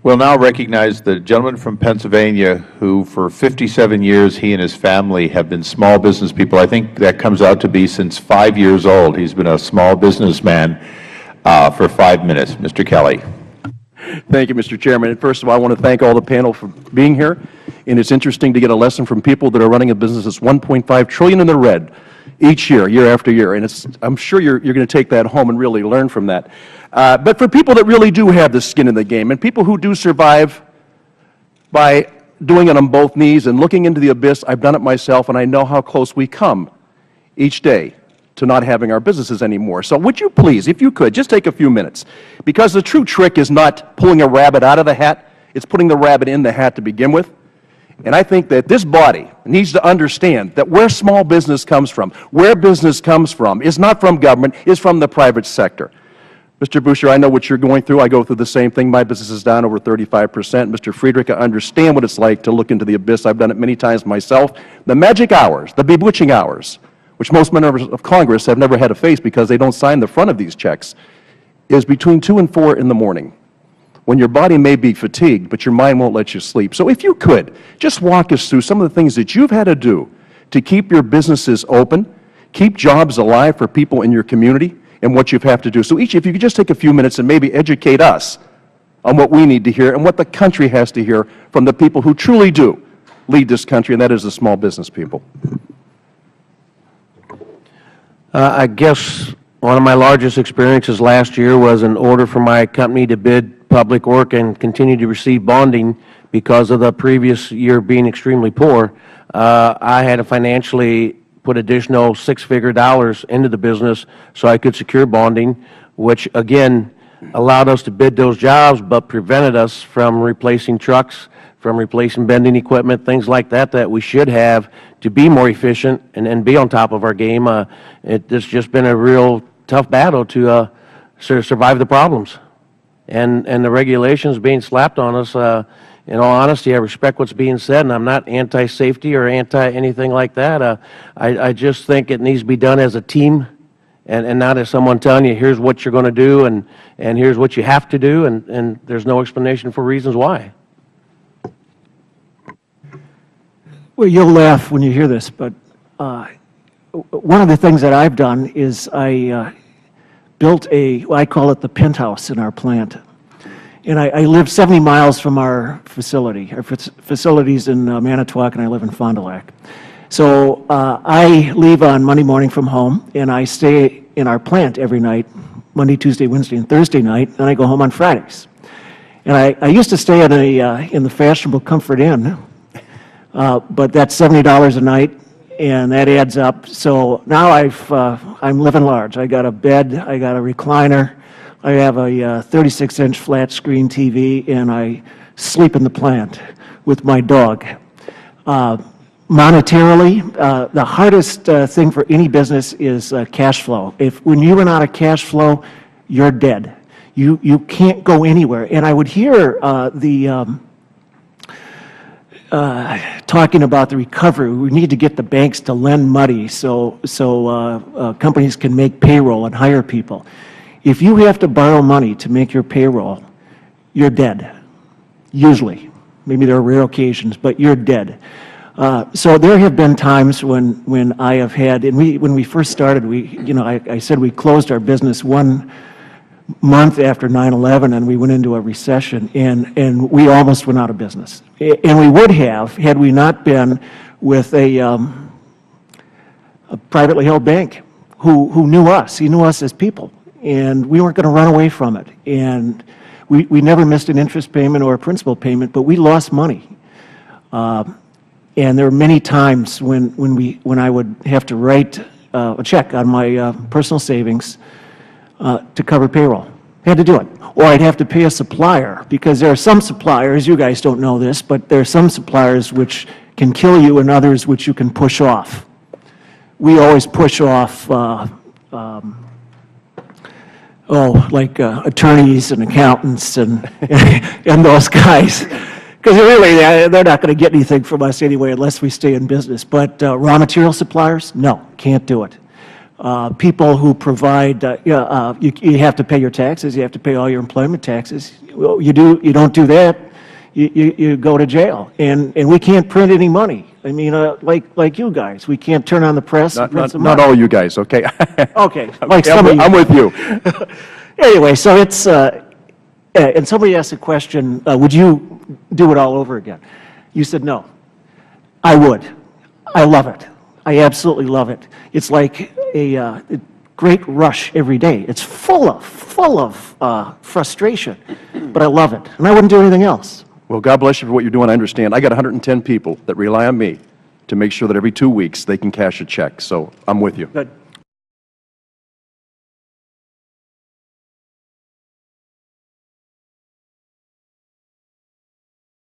We'll now recognize the gentleman from Pennsylvania who for 57 years he and his family have been small business people. I think that comes out to be since 5 years old. He's been a small businessman for 5 minutes. Mr. Kelly. Thank you, Mr. Chairman. And first of all, I want to thank all the panel for being here. And it's interesting to get a lesson from people that are running a business that's $1.5 trillion in the red each year, year after year. And I'm sure you're going to take that home and really learn from that. But for people that really do have the skin in the game, and people who do survive by doing it on both knees and looking into the abyss, I've done it myself, and I know how close we come each day to not having our businesses anymore. So would you please, if you could, just take a few minutes, because the true trick is not pulling a rabbit out of the hat, it's putting the rabbit in the hat to begin with. And I think that this body needs to understand that where small business comes from, where business comes from, is not from government, is from the private sector. Mr. Boucher, I know what you're going through. I go through the same thing. My business is down over 35%. Mr. Friedrich, I understand what it's like to look into the abyss. I've done it many times myself. The magic hours, the bewitching hours, which most members of Congress have never had to face because they don't sign the front of these checks, is between 2 and 4 in the morning, when your body may be fatigued, but your mind won't let you sleep. So if you could, just walk us through some of the things that you've had to do to keep your businesses open, keep jobs alive for people in your community, and what you have to do. So each, if you could just take a few minutes and maybe educate us on what we need to hear and what the country has to hear from the people who truly do lead this country, and that is the small business people. I guess one of my largest experiences last year was an order for my company to bid public work and continue to receive bonding because of the previous year being extremely poor. I had to financially put additional six-figure dollars into the business so I could secure bonding, which again allowed us to bid those jobs but prevented us from replacing trucks, from replacing bending equipment, things like that that we should have to be more efficient and be on top of our game. It's just been a real tough battle to survive the problems. And the regulations being slapped on us, in all honesty, I respect what's being said, and I'm not anti-safety or anti-anything like that. I just think it needs to be done as a team and not as someone telling you, here's what you're going to do and here's what you have to do, and there's no explanation for reasons why. Well, you'll laugh when you hear this, but one of the things that I've done is I built I call it the penthouse in our plant. And I live 70 miles from our facility. Our facility's in Manitowoc, and I live in Fond du Lac. So I leave on Monday morning from home, and I stay in our plant every night, Monday, Tuesday, Wednesday, and Thursday night, and I go home on Fridays. And I used to stay at in the fashionable Comfort Inn, but that's $70 a night, and that adds up. So now I'm living large. I got a bed, I got a recliner, I have a 36-inch flat screen TV, and I sleep in the plant with my dog. Monetarily, the hardest thing for any business is cash flow. When you run out of cash flow, you're dead. You can't go anywhere. And I would hear talking about the recovery. We need to get the banks to lend money so companies can make payroll and hire people. If you have to borrow money to make your payroll, you're dead, usually. Maybe there are rare occasions, but you're dead. So there have been times when I have had, and when we first started, I said we closed our business 1 month after 9/11, and we went into a recession, and we almost went out of business. And we would have had we not been with a privately held bank who knew us. He knew us as people. And we weren't going to run away from it. And we never missed an interest payment or a principal payment, but we lost money. And there were many times when I would have to write a check on my personal savings to cover payroll. I had to do it. Or I'd have to pay a supplier, because there are some suppliers, you guys don't know this, but there are some suppliers which can kill you and others which you can push off. We always push off like attorneys and accountants and and those guys, because really they're not going to get anything from us anyway unless we stay in business. But raw material suppliers, no, can't do it. people who provide, you have to pay your taxes, you have to pay all your employment taxes. Well, you don't do that, you go to jail. And we can't print any money. I mean, like you guys, we can't turn on the press and print some money. Not all you guys, okay? Okay, like some of you. I'm with you. Anyway, so it's, and somebody asked a question, would you do it all over again? You said no. I would. I love it. I absolutely love it. It's like a great rush every day. It's full of frustration, but I love it, and I wouldn't do anything else. Well, God bless you for what you're doing. I understand. I got 110 people that rely on me to make sure that every 2 weeks they can cash a check, so I'm with you. Good.